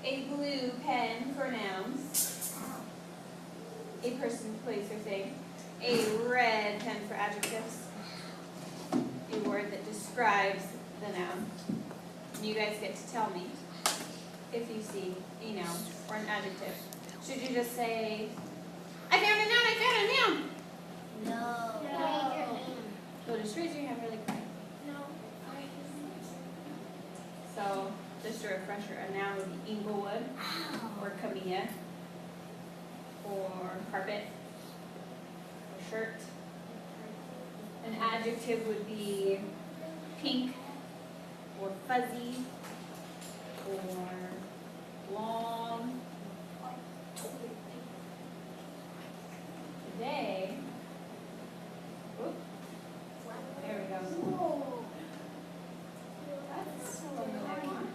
A blue pen for nouns. A person, place, or thing. A red pen for adjectives. A word that describes the noun. And you guys get to tell me if you see a noun or an adjective. Should you just say, I found a noun, I found a noun? No. So just raise your hand really quick. No. So, just a refresher, a noun would be Inglewood, or Camilla, or carpet, or shirt. An adjective would be pink, or fuzzy, or long. Today, whoop, there we go. That's so good.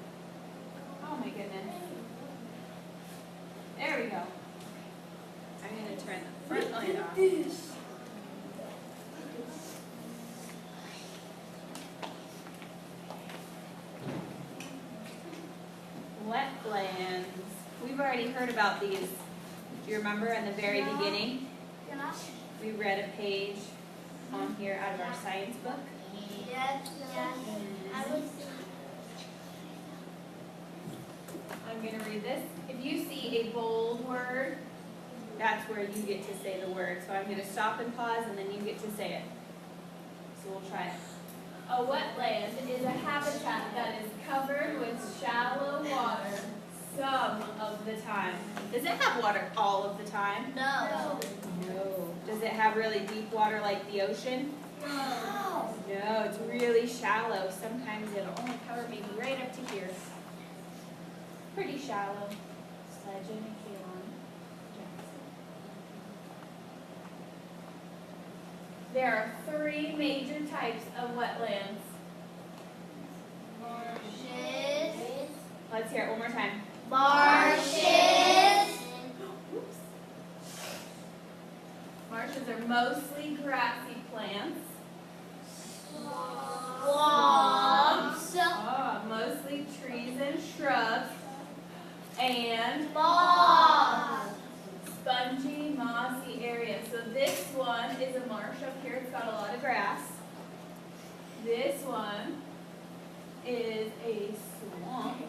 Oh my goodness. There we go. I'm going to turn the front light off. Wetlands. We've already heard about these. Do you remember in the very beginning? We read a page on here out of our science book. Yes. I'm going to read this. If you see a bold word, that's where you get to say the word. So I'm going to stop and pause, and then you get to say it. So we'll try it. A wetland is a habitat that is covered with shallow water some of the time. Does it have water all of the time? No. No. Does it have really deep water like the ocean? No. No, it's really shallow. Sometimes it'll only cover maybe right up to here. Pretty shallow. Sledge and Kaylon Jackson. There are 3 major types of wetlands. Marshes. Let's hear it one more time. Marshes. Oops. Marshes are mostly grassy plants. Swamps. Mostly trees and shrubs. And Bogs. spongy, mossy areas. So this one is a marsh up here. It's got a lot of grass. This one is a swamp,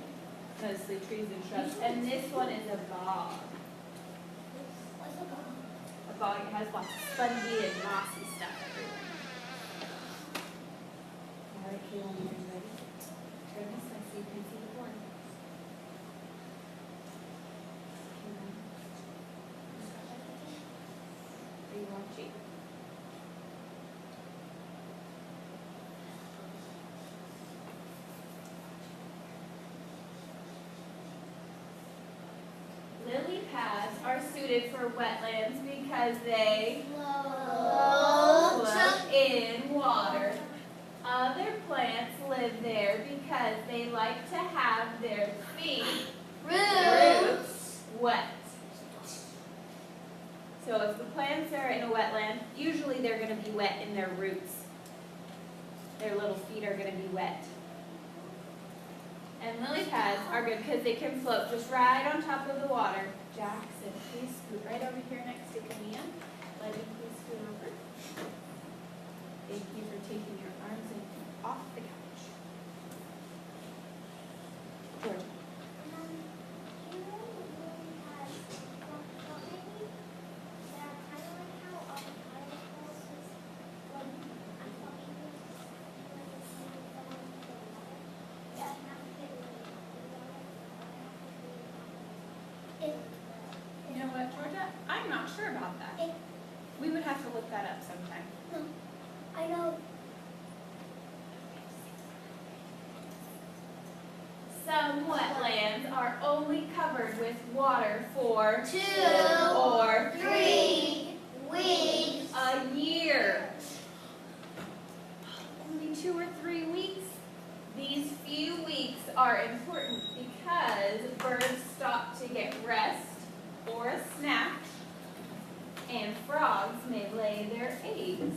mostly trees and shrubs. And this one is a bog. A bog, it has lots of spongy and mossy stuff everywhere. All right, Kaylin, are you ready? Turn this way so you can see the board. Are you watching? Lily pads are suited for wetlands because they float in water. Other plants live there because they like to have their feet, roots, wet. So if the plants are in a wetland, usually they're going to be wet in their roots. Their little feet are going to be wet. And lily pads are good because they can float just right on top of the water. Jackson, please scoot right over here next to Camilla. Letty, please scoot over. Thank you for taking your arms and feet off the couch. Georgia. You know what, Georgia? I'm not sure about that. We would have to look that up sometime. I know. Some wetlands are only covered with water for 2 or 3 weeks. a year. Only 2 or 3 weeks? These few weeks are important because birds stop to get rest or a snack, and frogs may lay their eggs.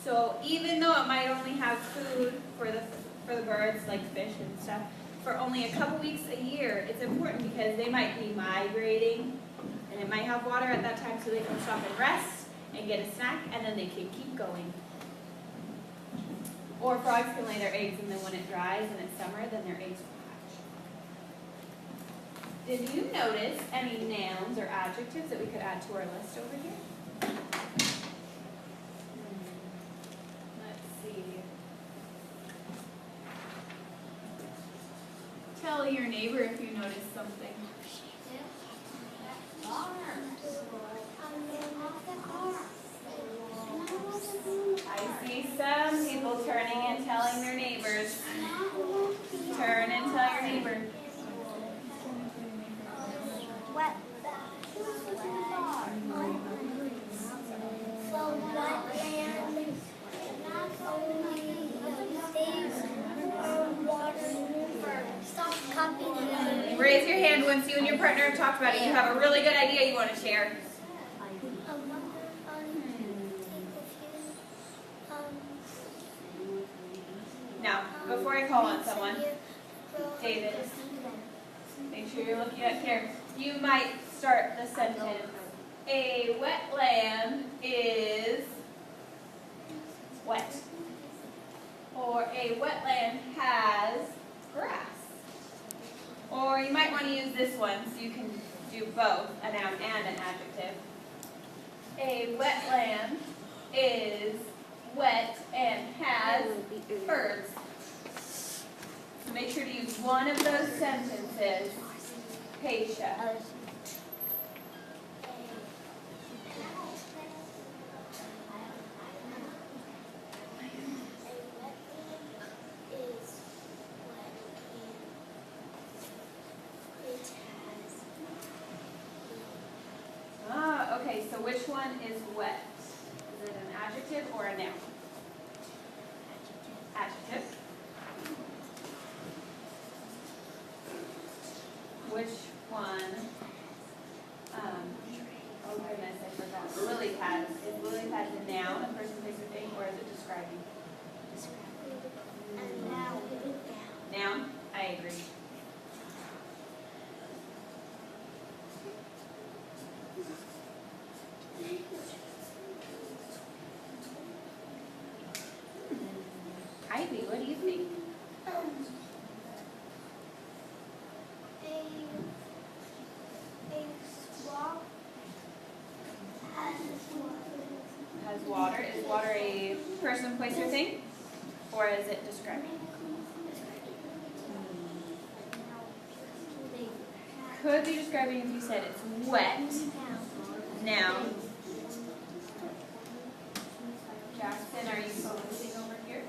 So even though it might only have food for the birds, like fish and stuff, for only a couple weeks a year, it's important because they might be migrating and it might have water at that time, so they can stop and rest and get a snack, and then they can keep going. Or frogs can lay their eggs, and then when it dries and it's summer, then their eggs will hatch. Did you notice any nouns or adjectives that we could add to our list over here? Let's see. Tell your neighbor if you notice something. I see some people turning and telling their neighbors. Turn and tell your neighbor. Raise your hand once you and your partner have talked about it. You have a really good idea you want to share. Now, before I call on someone, David, make sure you're looking up here. You might start the sentence. A wetland is wet. Or a wetland has grass. Or you might want to use this one so you can do both, a noun and an adjective. A wetland is wet and has birds. So make sure to use one of those sentences. Paisha. Okay, so which one is wet? Is it an adjective or a noun? Adjective. Which one? Oh goodness, I forgot. Lily pads. Is lily pads a noun, a person, place, or thing, or is it describing? Noun. I agree. Ivy, what do you think? A swamp Has water. Is water a person, place, or thing? Or is it describing? Could be describing if you said it's wet. Noun. Jackson, are you focusing over here?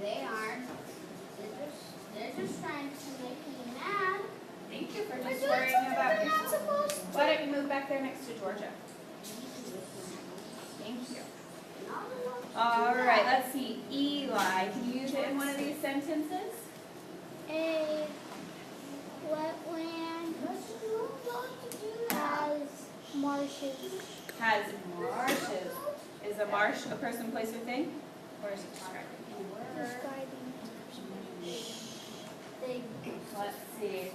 They aren't. They're just trying to make me mad. Thank you for just worrying about yourself. Why don't you move back there next to Georgia? Thank you. All right, let's see. Eli, can you use it in one of these sentences? A wetland has marshes. Has marshes. Is a marsh a person, place, or thing? Or is it describing? Let's see.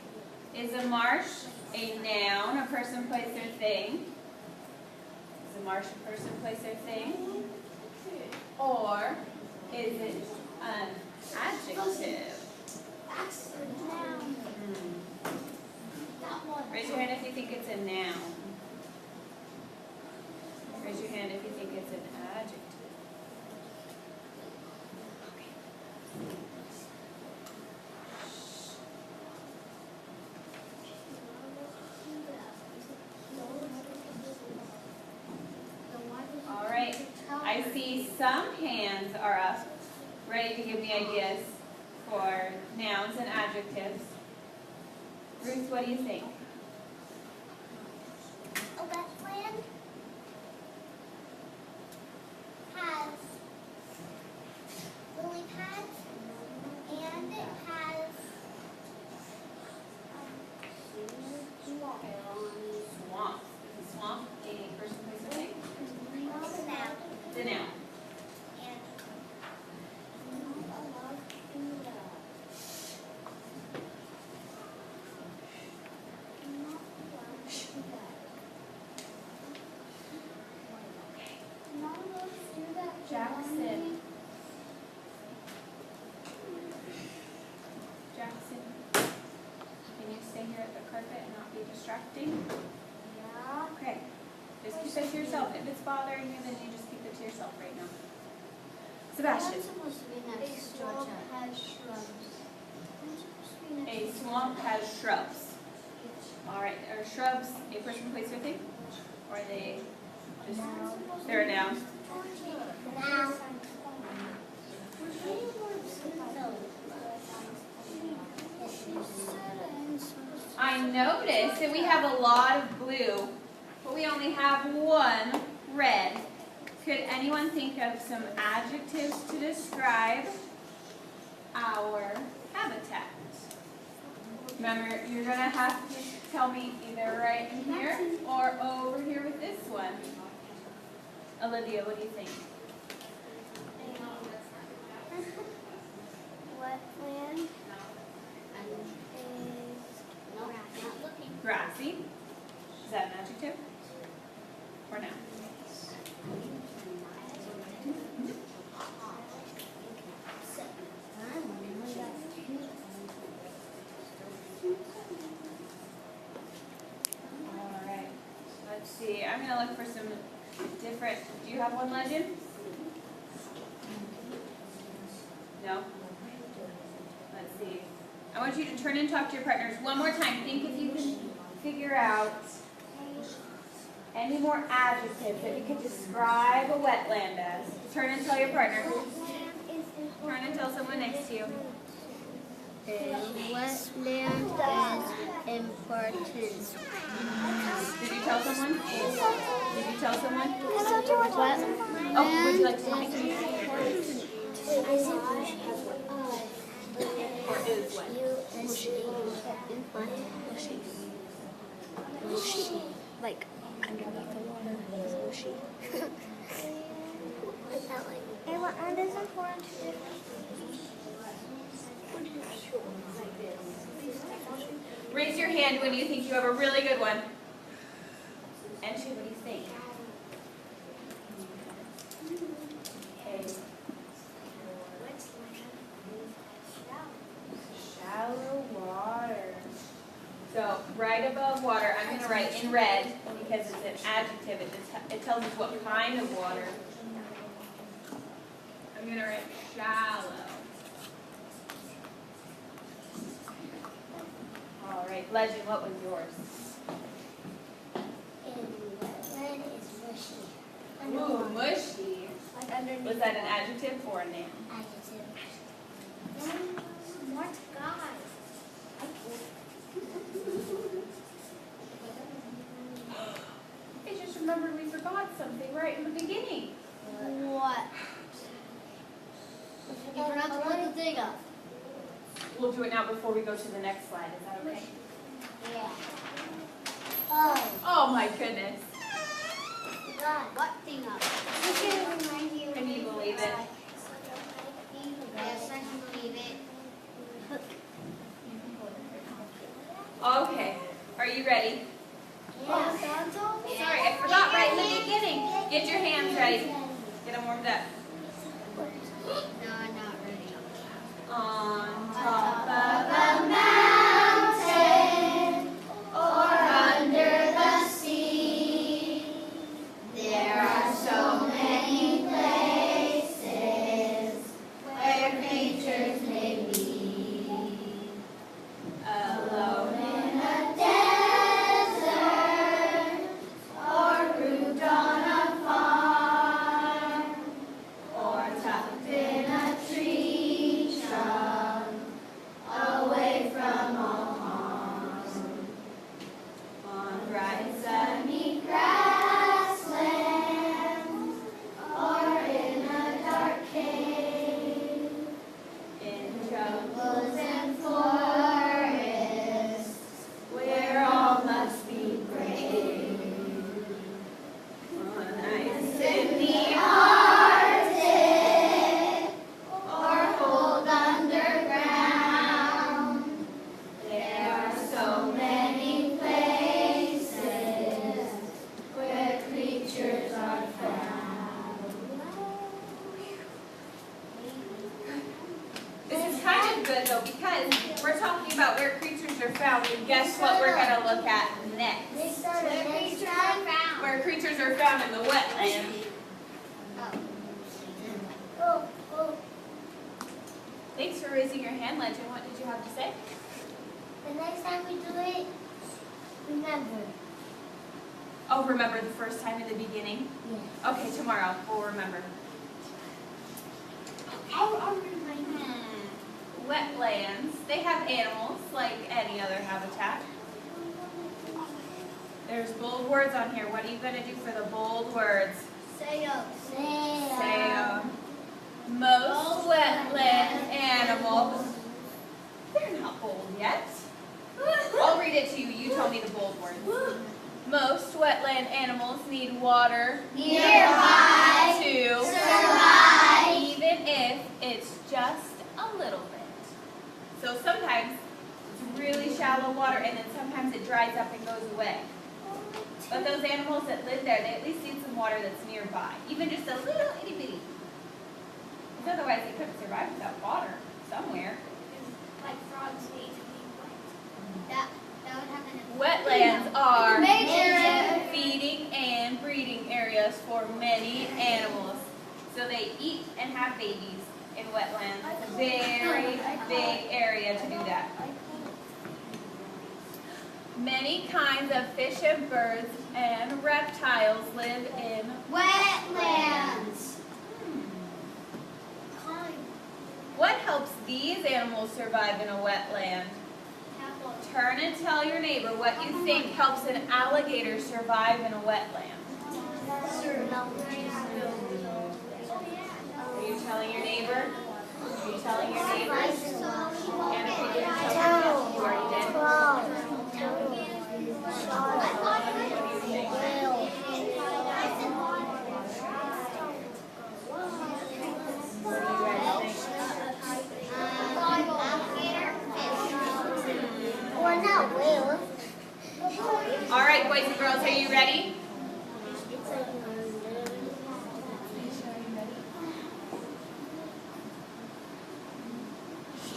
Is a marsh a noun, a person, place, or thing? Is a marsh a person, place, or thing? Or is it an adjective? Raise your hand if you think it's a noun. Raise your hand if you think it's an adjective. All right. I see some hands are up, ready to give me ideas for nouns and adjectives. Ruth, what do you think? A wetland has lily pads and it has swamp. Swamp. Is a swamp a person, place, or thing? It's a noun. distracting? Yeah. Okay. Just keep it to yourself. If it's bothering you, then you just keep it to yourself right now. Sebastian. I'm supposed to be next to Georgia. Has shrubs. I'm supposed to be next A to swamp has shrubs. All right. Are shrubs a person, place, or thing? Or are they just, they're a noun? Now. I noticed that we have a lot of blue, but we only have one red. Could anyone think of some adjectives to describe our habitat? Remember, you're going to have to tell me either right in here or over here with this one. Olivia, what do you think? Wetland is Grassy. Is that an adjective? Or no? All right. Let's see. I'm going to look for some different. Do you have one, Legend? No? Let's see. I want you to turn and talk to your partners one more time. Think if you can figure out any more adjectives that you could describe a wetland as. Turn and tell your partner. Turn and tell someone next to you. Wetland is important. Did you tell someone? Did you tell someone? Wetland Oh, would you like to make me? Or is what? Like underneath the water is mushy. Wetland is important. Raise your hand when you think you have a really good one. And what do you think? Okay. Shallow water. So right above water, I'm going to write in red because it's an adjective. It tells us what kind of water. I'm going to write shallow. All right, Legend, what was yours? Wetland is mushy. Ooh, mushy. Like underneath. Was that an adjective or a noun? Adjective. What guys? I just remembered we forgot something right in the beginning. What? You forgot to put the thing up. We'll do it now before we go to the next slide. Is that okay? Yeah. Oh. Oh my goodness. God. What thing up? Can you believe it? Yes, I can believe it. Okay. Are you ready? Yeah. Sorry, I forgot right in the beginning. Get your hands ready. Get them warmed up. No, I'm not ready. On top of a mountain or under the sea, there are so many places where creatures may be. Alone in a desert or grouped on a farm, guess what we're going to look at next? Where creatures are found in the wetland. Thanks for raising your hand, Legend. What did you have to say? The next time we do it, remember. Oh, remember the first time in the beginning? Yeah. Okay, tomorrow we'll remember. I'll remind you. Wetlands, they have animals like any other habitat. There's bold words on here. What are you going to do for the bold words? Say them. Say 'em. Most wetland animals, they're not bold yet. I'll read it to you. You tell me the bold words. Most wetland animals need water Nearby to survive. even if it's just a little bit. So sometimes it's really shallow water and then sometimes it dries up and goes away. But those animals that live there, they at least need some water that's nearby, even just a little itty bitty. Because otherwise they couldn't survive without water somewhere. Like frogs need to be wet. That would happen. Wetlands are Major. feeding and breeding areas for many animals. So they eat and have babies in wetlands. It's a very big area to do that. Many kinds of fish and birds and reptiles live in Wetlands. What helps these animals survive in a wetland? Turn and tell your neighbor what you think helps an alligator survive in a wetland. Are you telling your neighbor? Are you telling your neighbor? And if you didn't tell them, you already did. What do you think? What do you guys think? Or not whale. All right, boys and girls, are you ready?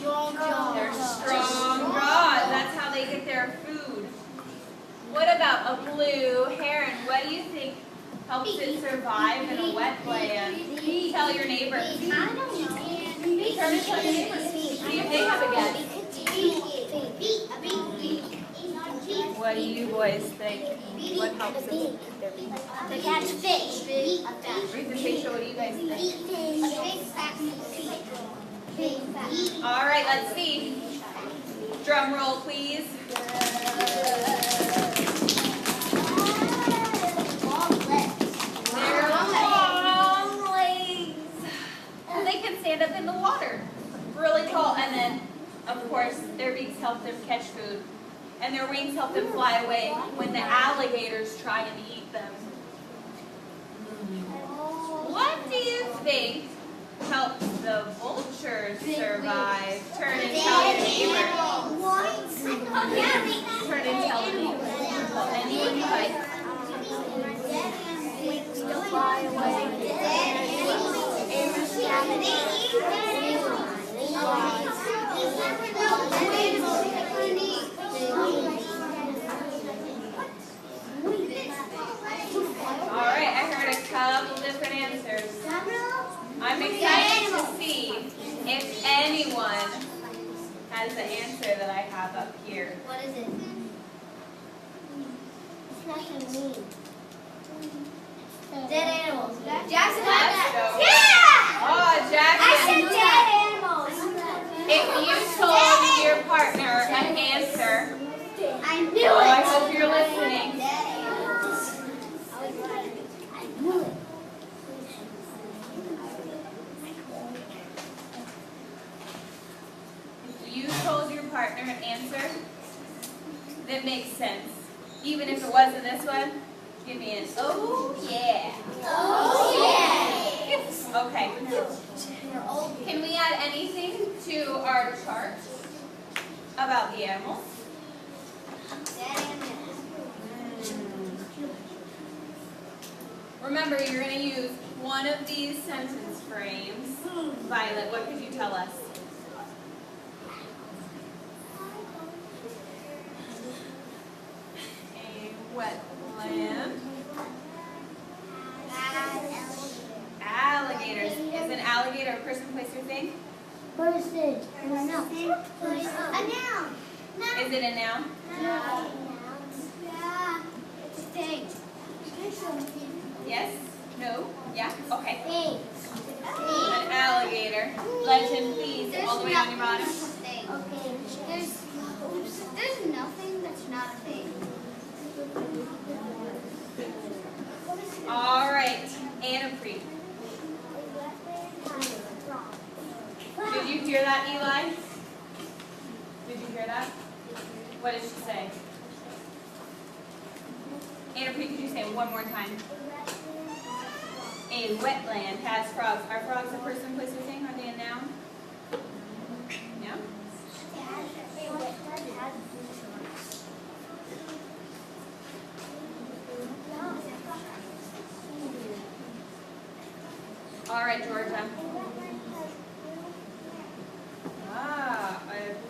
They're strong rods. That's how they get their food. What about a blue heron? What do you think helps it survive in a wetland? Tell your neighbor. I don't know. Turn and tell your neighbor. See if they have a guess. What do you boys think? What helps them? To catch fish. Read the picture. What do you guys think? Big fat. All right, let's see. Drum roll, please. They're long legs. They can stand up in the water, really tall, and then, of course, their beaks help them catch food, and their wings help them fly away when the alligators try and eat them. What do you think helps the vultures survive? Turn and tell your neighbor. Turn and tell the neighbor. Tell anyone you like. All right, I heard a couple different answers. I'm excited to see if anyone has the answer that I have up here. What is it? It's nothing mean. Dead animals. Jackson had that. Yeah! Oh, Jackson. I said dead animals. If you told your partner an answer, I knew I it. hope you're listening. Dead animals. I knew it. If you told your partner an answer that makes sense, even if it wasn't this one, give me an oh yeah. Oh yeah. Okay. Can we add anything to our chart about the animals? Dead animals. Remember, you're going to use one of these sentence frames. Violet, what could you tell us? it a noun? Yeah. It's a thing. Yes? No? Yeah? Okay. Thing. An alligator. Legend, please. All the way on your bottom. Okay. There's nothing that's not a thing. All right. Anna Pre. Did you hear that, Eli? Did you hear that? What did she say? Anna Pre, could you say it one more time? A wetland has frogs. Are frogs a person, place, or thing? Are they a noun? Yeah? All right, Georgia. A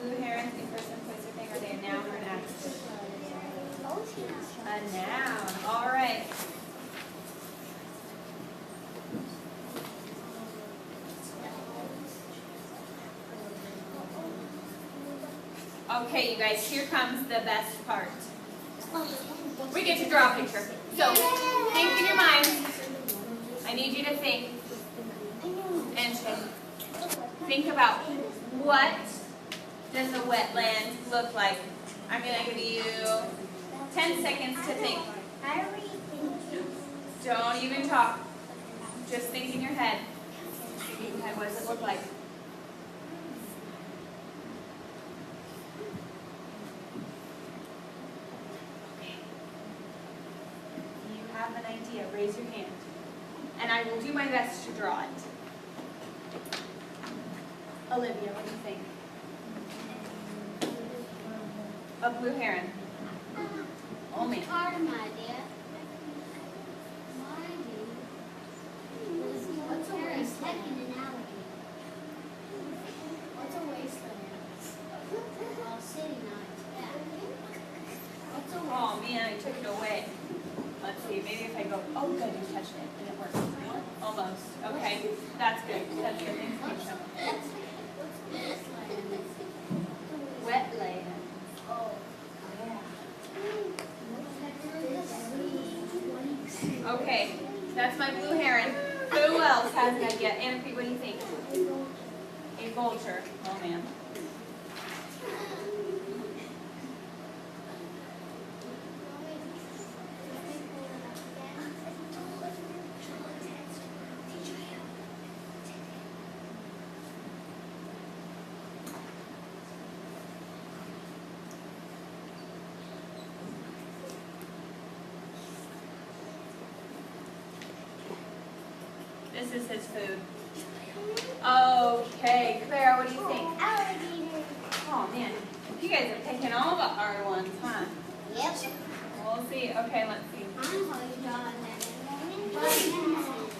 blue heron, a person, place, or thing. Are they a noun or an adjective? A noun. All right. Okay, you guys, here comes the best part. We get to draw a picture. So, think in your mind. I need you to think and think about what does a wetland look like. I'm going to give you 10 seconds to think. Don't even talk. Just think in your head. What does it look like? Have an idea, raise your hand. And I will do my best to draw it. Olivia, what do you think? A blue heron. Oh man. Part of my idea. What's a wasteland? What's a wasteland? City night. What's a Oh man, I took it away. Let's see, maybe if I go, oh good, you touched it, and it worked. Almost. Okay, that's good. That's good. Thanks, Keisha. Wetland. Oh. Okay, that's my blue heron. Who else has an idea? Anna Pete, what do you think? A vulture. Oh man. This is his food. Okay, Claire, what do you think? Alligator. Oh man, you guys are picking all the hard ones, huh? Yep. We'll see. Okay, let's see. I'm how you draw an animal.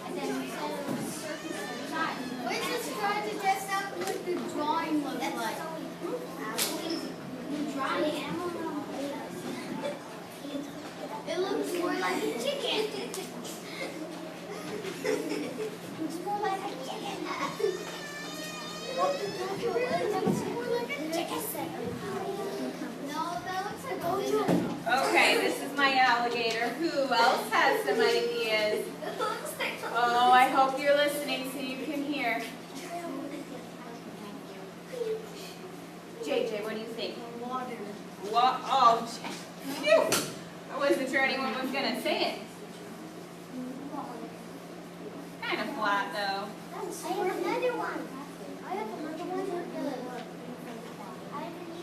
And then we said it was circus inside. We're just trying to test out what the drawing looks like. You draw the animal. It looks more like a chicken. It's more like a chicken. Looks more like a chicken. No, that looks like a lizard. Okay, this is my alligator. Who else has some ideas? Oh, I hope you're listening so you can hear. JJ, what do you think? Water. Oh, phew. I wasn't sure anyone was going to say it. Kind of flat, though. I have another one. I have another one. I have one.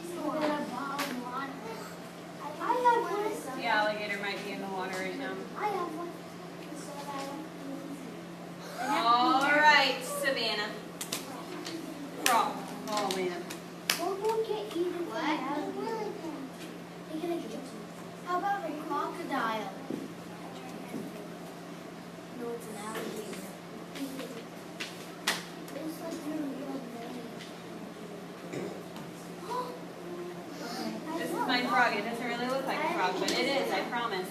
The alligator might be in the water right now. I have one. All right, Savannah. Frog. Oh, man. What? How about a crocodile? No, it's an alligator. It's like your real name. This is my frog. It doesn't really look like a frog, but it is, I promise.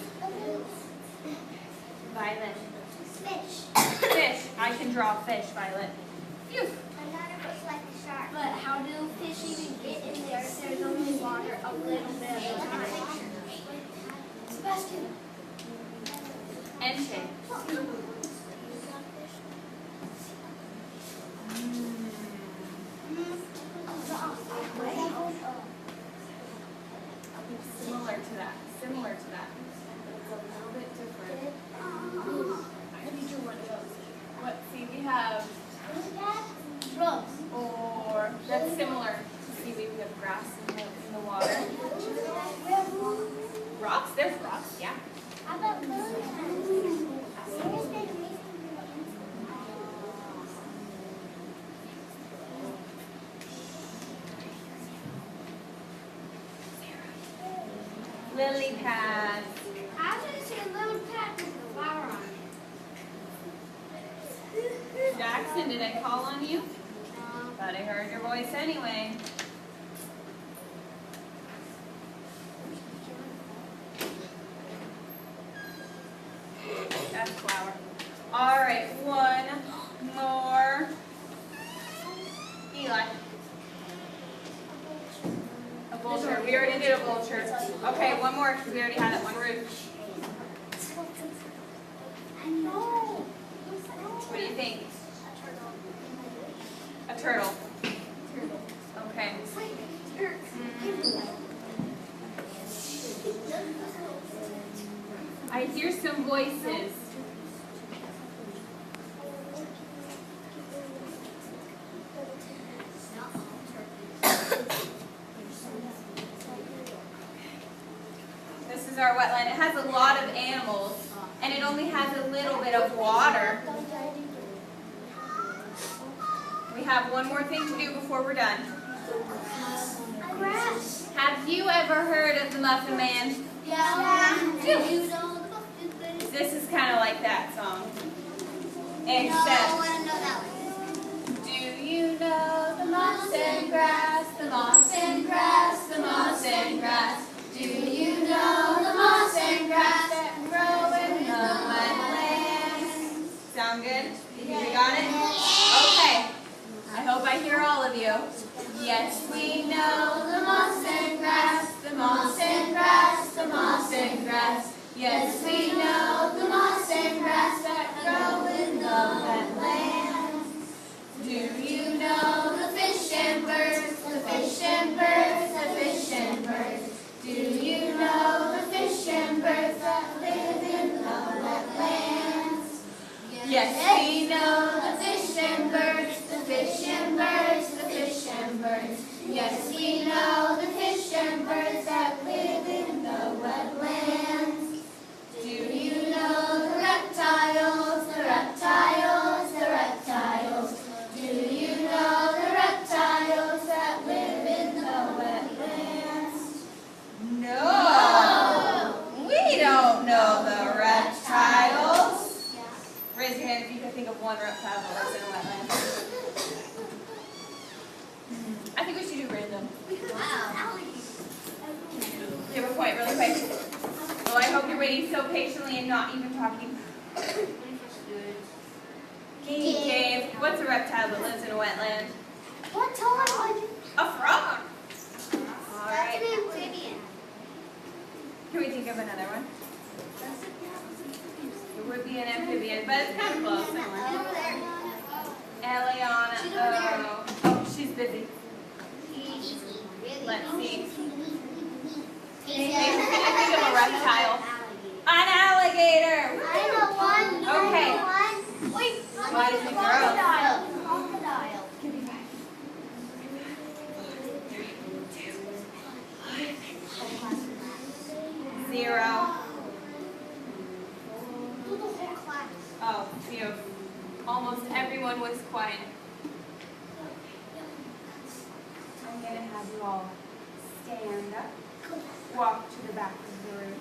Violet. Fish. Fish. I can draw fish, Violet. Phew. Another looks like a shark. But how do fish even get in there if there's only water a little Enche. Similar to that. Similar to that. It's a little bit different. I need you one of those. What? See, we have. Rocks. Or that's similar. See, we have grass in the water. Rocks? There's rocks, yeah. How about Lily pads. I just see a little patch with a flower on it. Jackson, did I call on you? Thought I heard your voice anyway. That's flower. All right, one more. Eli. A vulture. We already did a vulture. Okay, one more because we already had that one root. I know. What do you think? A turtle. Okay. I hear some voices. This is our wetland. It has a lot of animals, and it only has a little bit of water. We have one more thing to do before we're done. Grass. Have you ever heard of the Muffin Man? Yeah. This is kind of like that song. No, I Except, want to know that one. do you know the moss and grass, the moss and grass, the moss and grass? Do you know the moss and grass that grow in the wetlands? Sound good? You got it? Okay. I hope I hear all of you. Yes, we know the moss and grass, the moss and grass, the moss and grass. Yes, we know the moss and grass that grow in the wetlands. Do you know the fish and birds, the fish and birds, the fish and birds? Do you know the fish and birds that live in the wetlands? Yes, we know the fish and birds, the fish and birds, the fish and birds. Yes, we know the fish and birds that live in the wetlands. Do you know the reptiles, the reptiles, the reptiles? Do you know the reptiles that live in the wetlands? No. We don't know the reptiles. Raise your hand if you can think of one reptile that lives in a wetland. I think we should do random. Wow. Give a point really quick. Well, I hope you're waiting so patiently and not even talking. Cave. What's a reptile that lives in a wetland? What time? A frog. All That's right. an amphibian. Can we think of another one? It would be an amphibian, but it's kind of close. Similar. Over there. Eliana. She's over there. Oh, she's busy. Really? Let's see. Maybe think of a reptile. An alligator. I know one. Okay. I know one. Wait. Why does it grow? Crocodile. Crocodile. Give me 5. 0. Do the whole class. Oh, phew. Almost everyone was quiet. I'm going to have you all stand up, walk to the back of the room.